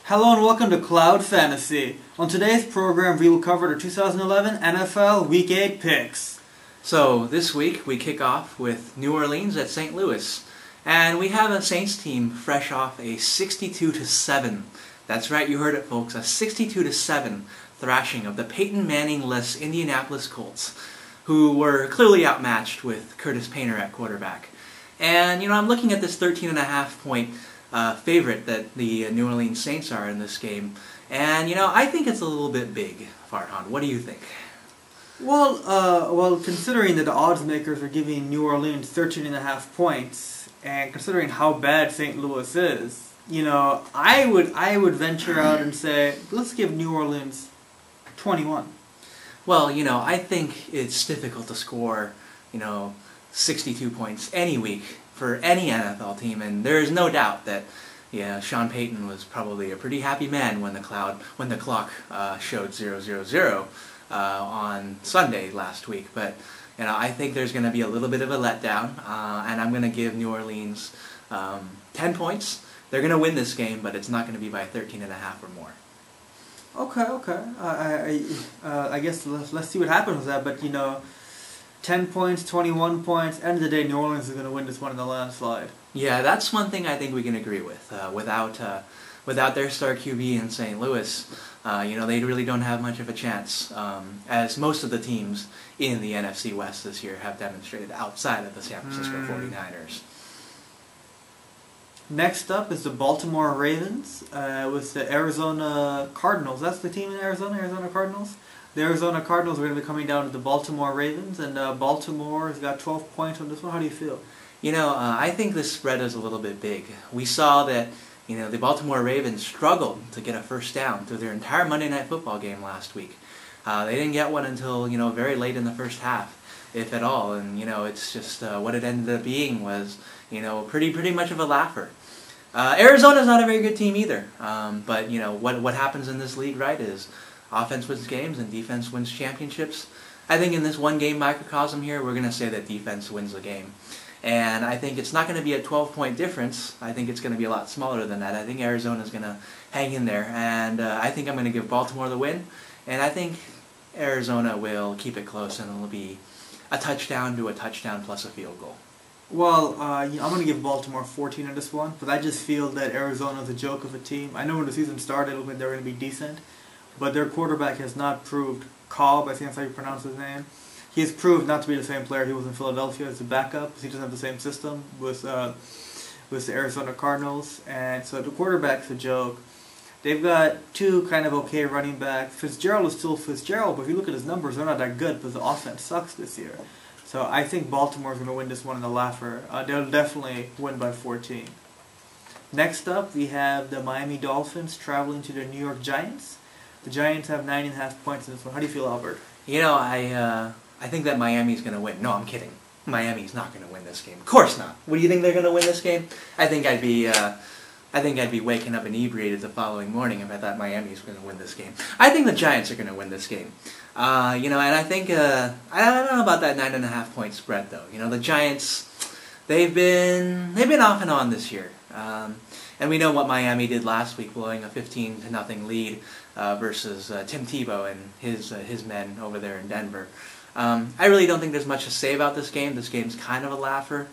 Hello and welcome to Cloud Fantasy. On today's program, we will cover the 2011 NFL Week 8 picks. So this week we kick off with New Orleans at St. Louis, and we have a Saints team fresh off a 62-7. That's right, you heard it, folks, a 62-7 thrashing of the Peyton Manning-less Indianapolis Colts, who were clearly outmatched with Curtis Painter at quarterback. And I'm looking at this 13.5 point favorite that the New Orleans Saints are in this game, and I think it's a little bit big. Farhan, what do you think? Well, considering that the odds makers are giving New Orleans 13.5 points, and considering how bad St. Louis is, I would venture out and say let's give New Orleans 21. Well, I think it's difficult to score, 62 points any week for any NFL team, and there's no doubt that Sean Payton was probably a pretty happy man when the clock showed 0-0-0 on Sunday last week. But I think there's going to be a little bit of a letdown, and I'm going to give New Orleans 10 points. They're going to win this game, but it's not going to be by 13.5 or more. Okay. I guess let's see what happens with that. But 10 points, 21 points. End of the day, New Orleans is going to win this one in the landslide. Yeah, that's one thing I think we can agree with. Without their star QB in St. Louis, they really don't have much of a chance, as most of the teams in the NFC West this year have demonstrated outside of the San Francisco 49ers. Next up is the Baltimore Ravens with the Arizona Cardinals. That's the team in Arizona Cardinals. The Arizona Cardinals are going to be coming down to the Baltimore Ravens, and Baltimore has got 12 points on this one. How do you feel? I think this spread is a little bit big. We saw that, the Baltimore Ravens struggled to get a first down through their entire Monday Night Football game last week. They didn't get one until, very late in the first half, if at all, and, it's just what it ended up being was, pretty much of a laugher. Arizona's not a very good team either, but, what happens in this league, right, is offense wins games and defense wins championships. I think in this one-game microcosm here, we're going to say that defense wins the game. And I think it's not going to be a 12-point difference. I think it's going to be a lot smaller than that. I think Arizona's going to hang in there. And I think I'm going to give Baltimore the win. And I think Arizona will keep it close, and it'll be a touchdown to a touchdown plus a field goal. Well, I'm going to give Baltimore 14 on this one, but I just feel that Arizona is a joke of a team. I know when the season started, they were going to be decent. But their quarterback has not proved, Cobb, I think that's how you pronounce his name, he has proved not to be the same player he was in Philadelphia as a backup, because he doesn't have the same system with the Arizona Cardinals, and so the quarterback's a joke. They've got two kind of okay running backs. Fitzgerald is still Fitzgerald, but if you look at his numbers, they're not that good because the offense sucks this year. So I think Baltimore's going to win this one in the laugher. They'll definitely win by 14. Next up, we have the Miami Dolphins traveling to the New York Giants. The Giants have 9.5 points in this one. How do you feel, Albert? I think that Miami's going to win. No, I'm kidding. Miami's not going to win this game. Of course not. What do you think they're going to win this game? I think I'd be waking up inebriated the following morning if I thought Miami's going to win this game. I think the Giants are going to win this game. And I think I don't know about that 9.5 point spread though. The Giants, they've been off and on this year. And we know what Miami did last week, blowing a 15-0 lead versus Tim Tebow and his men over there in Denver. I really don't think there's much to say about this game. This game's kind of a laugher.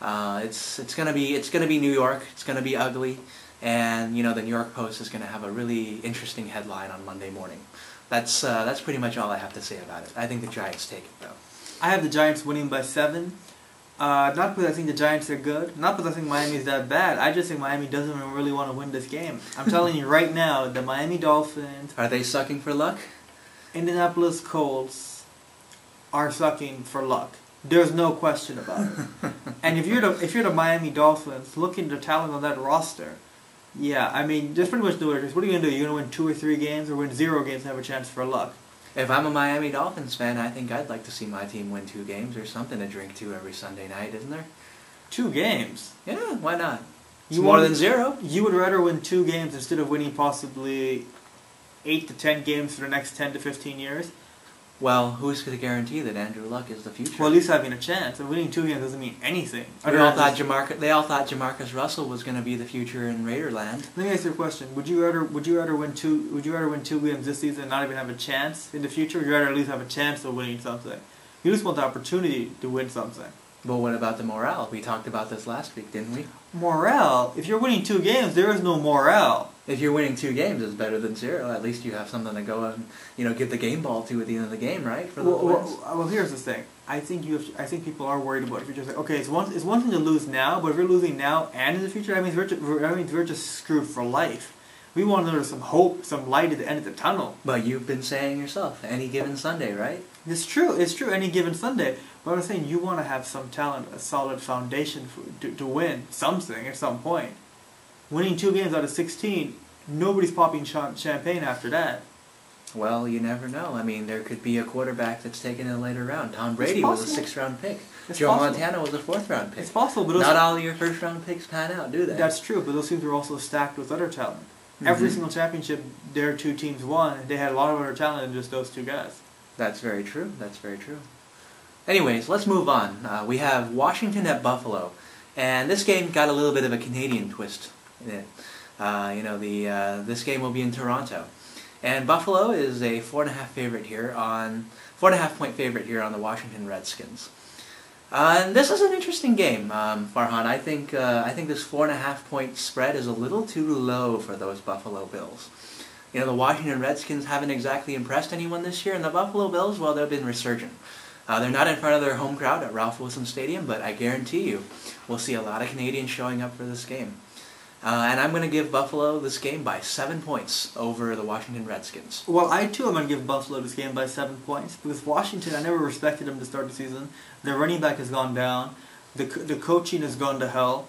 It's gonna be New York. It's gonna be ugly, and the New York Post is gonna have a really interesting headline on Monday morning. That's pretty much all I have to say about it. I think the Giants take it though. I have the Giants winning by 7. Not because I think the Giants are good, not because I think Miami is that bad. I just think Miami doesn't even really want to win this game. I'm telling you right now, the Miami Dolphins... Are they sucking for luck? Indianapolis Colts are sucking for luck. There's no question about it. And if you're the Miami Dolphins, looking at the talent on that roster, yeah, I mean, there's pretty much no other. What are you going to do? You're going to win 2 or 3 games or win 0 games and have a chance for luck? If I'm a Miami Dolphins fan, I think I'd like to see my team win 2 games or something to drink to every Sunday night, isn't there? 2 games? Yeah, why not? It's more than 0. You would rather win 2 games instead of winning possibly 8 to 10 games for the next 10 to 15 years? Well, who's to guarantee that Andrew Luck is the future? Well, at least having a chance. And winning 2 games doesn't mean anything. They all thought Jamarcus Russell was going to be the future in Raiderland. Let me ask you a question: Would you rather win 2 games this season and not even have a chance in the future? Or would you rather at least have a chance of winning something? You just want the opportunity to win something. But what about the morale? We talked about this last week, didn't we? Morale? If you're winning 2 games, there is no morale. If you're winning 2 games, it's better than 0. At least you have something to go and give the game ball to at the end of the game, right? For the wins. Well, here's the thing. I think people are worried about it. If you're just like, okay, it's one thing to lose now, but if you're losing now and in the future, that means we're just screwed for life. We want there's some hope, some light at the end of the tunnel. But you've been saying yourself, any given Sunday, right? It's true, any given Sunday. But I'm saying you want to have some talent, a solid foundation to win something at some point. Winning 2 games out of 16, nobody's popping champagne after that. Well, you never know. I mean, there could be a quarterback that's taken in a later round. Tom Brady was a 6th-round pick. Joe Montana was a 4th-round pick. It's possible, but not all of your 1st-round picks pan out, do they? That's true, but those teams are also stacked with other talent. Every single championship their 2 teams won, they had a lot of other talent than just those 2 guys. That's very true. That's very true. Anyways, let's move on. We have Washington at Buffalo, and this game got a little bit of a Canadian twist in it. This game will be in Toronto, and Buffalo is a 4.5 point favorite here on the Washington Redskins. And this is an interesting game, Farhan. I think this 4.5 point spread is a little too low for those Buffalo Bills. The Washington Redskins haven't exactly impressed anyone this year, and the Buffalo Bills, well, they've been resurgent. They're not in front of their home crowd at Ralph Wilson Stadium, but I guarantee you we'll see a lot of Canadians showing up for this game. And I'm going to give Buffalo this game by 7 points over the Washington Redskins. Well, I too am going to give Buffalo this game by 7 points, because Washington, I never respected them to start the season. Their running back has gone down. The coaching has gone to hell.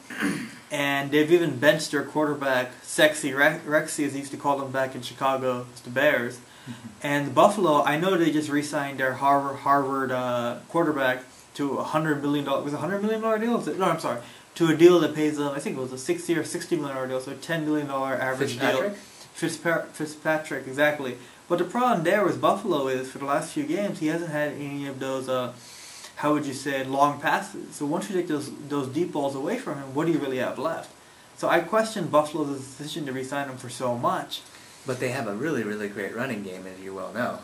And they've even benched their quarterback, Sexy Rexy, as they used to call him back in Chicago, the Bears. And Buffalo, I know they just re-signed their Harvard quarterback to $100 million. Was it a $100 million deal? No, I'm sorry. To a deal that pays them, I think it was a 6-year, $60 million deal, so a $10 million average deal. Fitzpatrick, exactly. But the problem there with Buffalo is, for the last few games, he hasn't had any of those, how would you say, long passes. So once you take those deep balls away from him, what do you really have left? So I question Buffalo's decision to re-sign him for so much. But they have a really, really great running game, as you well know.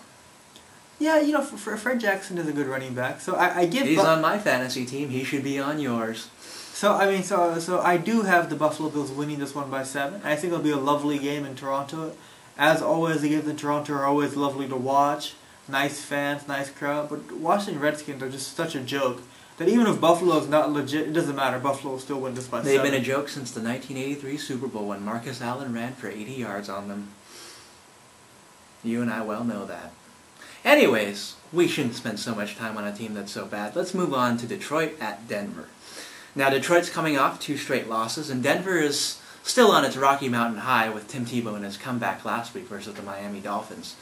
Yeah, Fred Jackson is a good running back. So I give. He's on my fantasy team. He should be on yours. So I do have the Buffalo Bills winning this one by 7. I think it'll be a lovely game in Toronto. As always, the games in Toronto are always lovely to watch. Nice fans, nice crowd. But Washington Redskins are just such a joke that even if Buffalo is not legit, it doesn't matter. Buffalo will still win this by 7. They've been a joke since the 1983 Super Bowl when Marcus Allen ran for 80 yards on them. You and I well know that. Anyways, we shouldn't spend so much time on a team that's so bad. Let's move on to Detroit at Denver. Now, Detroit's coming off 2 straight losses, and Denver is still on its Rocky Mountain high with Tim Tebow in his comeback last week versus the Miami Dolphins.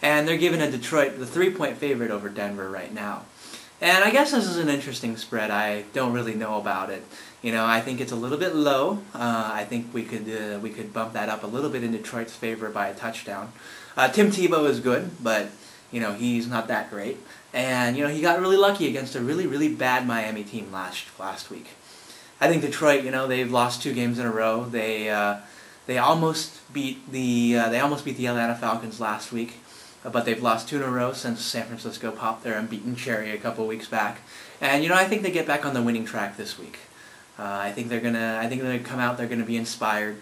And they're giving Detroit the 3-point favorite over Denver right now. And I guess this is an interesting spread. I don't really know about it. I think it's a little bit low. I think we could bump that up a little bit in Detroit's favor by a touchdown. Tim Tebow is good, but he's not that great. And he got really lucky against a really, really bad Miami team last week. I think Detroit, they've lost 2 games in a row. They almost beat the Atlanta Falcons last week, but they've lost 2 in a row since San Francisco popped their unbeaten cherry a couple weeks back. And I think they get back on the winning track this week. I think they're gonna come out. They're gonna be inspired.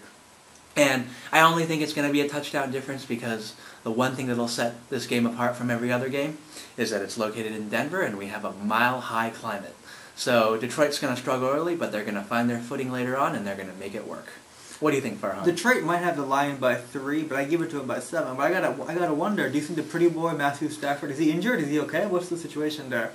And I only think it's going to be a touchdown difference because the one thing that will set this game apart from every other game is that it's located in Denver and we have a mile-high climate. So Detroit's going to struggle early, but they're going to find their footing later on and they're going to make it work. What do you think, Farhan? Detroit might have the line by 3, but I give it to him by 7. But I gotta wonder, do you think the pretty boy Matthew Stafford, is he injured? Is he okay? What's the situation there?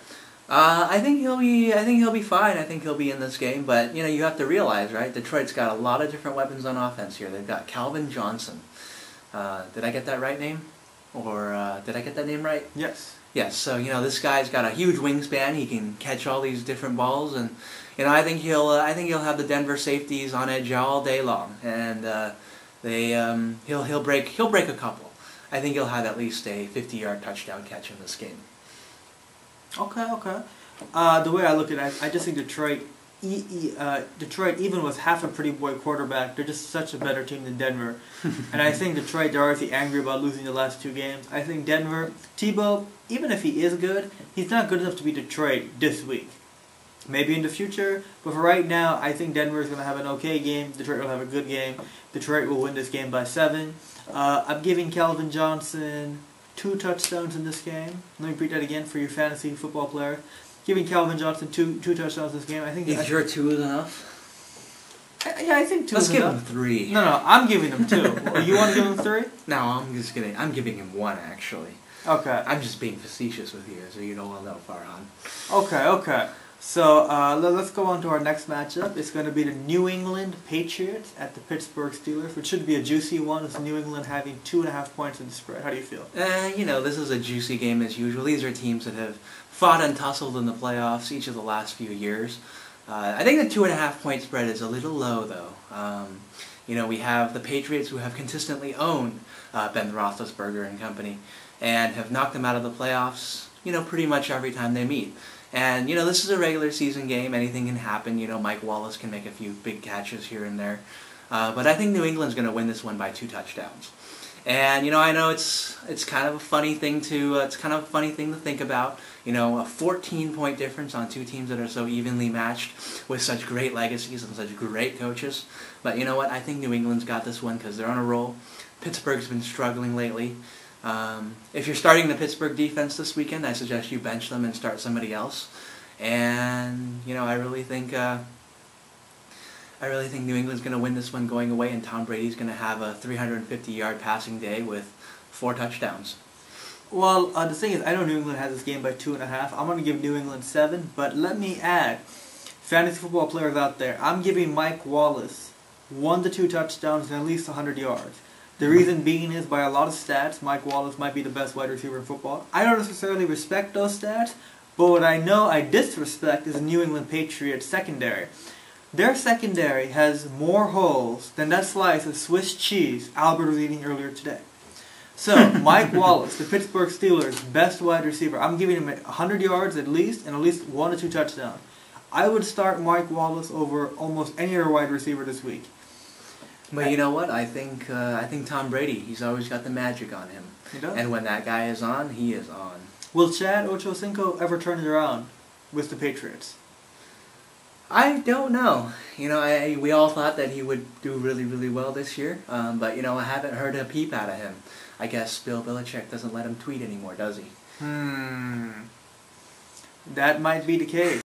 I think he'll be fine. I think he'll be in this game, but you have to realize, right? Detroit's got a lot of different weapons on offense here. They've got Calvin Johnson. Did I get that right name? Or did I get that name right? Yes. Yes. So this guy's got a huge wingspan. He can catch all these different balls, and I think he'll have the Denver safeties on edge all day long, and he'll break a couple. I think he'll have at least a 50-yard touchdown catch in this game. Okay, okay. The way I look at it, I just think Detroit, Detroit, even with half a pretty boy quarterback, they're just such a better team than Denver. And I think Detroit, they're already angry about losing the last two games. I think Denver, Tebow, even if he is good, he's not good enough to beat Detroit this week. Maybe in the future, but for right now, I think Denver is going to have an okay game. Detroit will have a good game. Detroit will win this game by 7. I'm giving Calvin Johnson 2 touchdowns in this game. Let me repeat that again for your fantasy football player. Giving Calvin Johnson two touchdowns this game. I think. Is your 2 is enough? Yeah, I think 2 Let's is give enough. him 3. No, I'm giving him 2. You want to give him 3? No, I'm just kidding. I'm giving him 1 actually. Okay. I'm just being facetious with you, so you don't want to know, Farhan. Okay. So let's go on to our next matchup. It's going to be the New England Patriots at the Pittsburgh Steelers, which should be a juicy one. It's New England having 2.5 points in the spread. How do you feel? This is a juicy game as usual. These are teams that have fought and tussled in the playoffs each of the last few years. I think the 2.5 point spread is a little low, though. We have the Patriots who have consistently owned Ben Roethlisberger and company and have knocked them out of the playoffs, pretty much every time they meet. And, this is a regular season game. Anything can happen. Mike Wallace can make a few big catches here and there. But I think New England's going to win this one by 2 touchdowns. And, I know it's kind of a funny thing to think about. A 14-point difference on 2 teams that are so evenly matched with such great legacies and such great coaches. But you know what? I think New England's got this one because they're on a roll. Pittsburgh's been struggling lately. If you're starting the Pittsburgh defense this weekend, I suggest you bench them and start somebody else. And I really think New England's going to win this one going away, and Tom Brady's going to have a 350-yard passing day with 4 touchdowns. Well, the thing is, I know New England has this game by 2.5. I'm going to give New England 7, but let me add, fantasy football players out there, I'm giving Mike Wallace 1 to 2 touchdowns and at least 100 yards. The reason being is, by a lot of stats, Mike Wallace might be the best wide receiver in football. I don't necessarily respect those stats, but what I know I disrespect is the New England Patriots secondary. Their secondary has more holes than that slice of Swiss cheese Albert was eating earlier today. So, Mike Wallace, the Pittsburgh Steelers' best wide receiver, I'm giving him 100 yards at least and at least 1 to 2 touchdowns. I would start Mike Wallace over almost any other wide receiver this week. But you know what? I think Tom Brady, he's always got the magic on him. He does. And when that guy is on, he is on. Will Chad Ochocinco ever turn it around with the Patriots? I don't know. We all thought that he would do really, really well this year. But, I haven't heard a peep out of him. I guess Bill Belichick doesn't let him tweet anymore, does he? That might be the case.